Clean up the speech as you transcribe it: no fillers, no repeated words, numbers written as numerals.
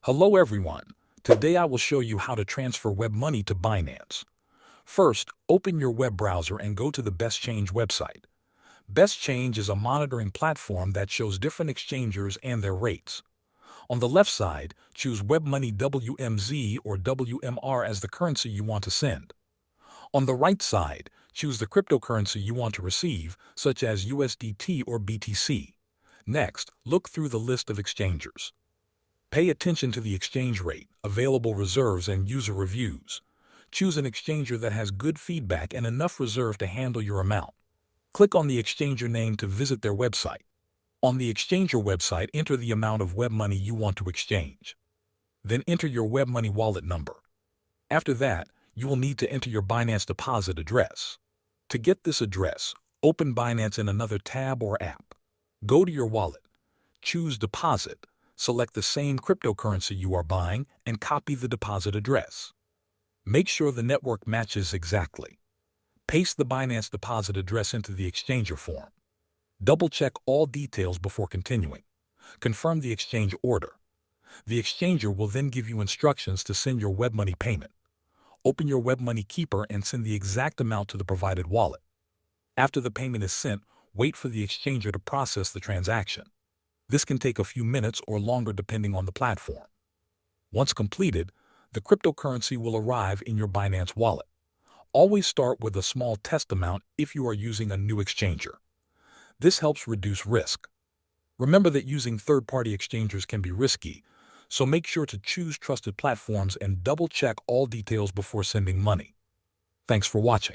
Hello everyone. Today I will show you how to transfer WebMoney to Binance. First, open your web browser and go to the BestChange website. BestChange is a monitoring platform that shows different exchangers and their rates. On the left side, choose WebMoney WMZ or WMR as the currency you want to send. On the right side, choose the cryptocurrency you want to receive, such as USDT or BTC. Next, look through the list of exchangers. Pay attention to the exchange rate, available reserves, and user reviews. Choose an exchanger that has good feedback and enough reserve to handle your amount. Click on the exchanger name to visit their website. On the exchanger website, enter the amount of WebMoney you want to exchange. Then enter your WebMoney wallet number. After that, you will need to enter your Binance deposit address. To get this address, open Binance in another tab or app. Go to your wallet. Choose Deposit. Select the same cryptocurrency you are buying and copy the deposit address. Make sure the network matches exactly. Paste the Binance deposit address into the exchanger form. Double-check all details before continuing. Confirm the exchange order. The exchanger will then give you instructions to send your WebMoney payment. Open your WebMoney Keeper and send the exact amount to the provided wallet. After the payment is sent, wait for the exchanger to process the transaction. This can take a few minutes or longer depending on the platform. Once completed, the cryptocurrency will arrive in your Binance wallet. Always start with a small test amount if you are using a new exchanger. This helps reduce risk. Remember that using third-party exchangers can be risky, so make sure to choose trusted platforms and double-check all details before sending money. Thanks for watching.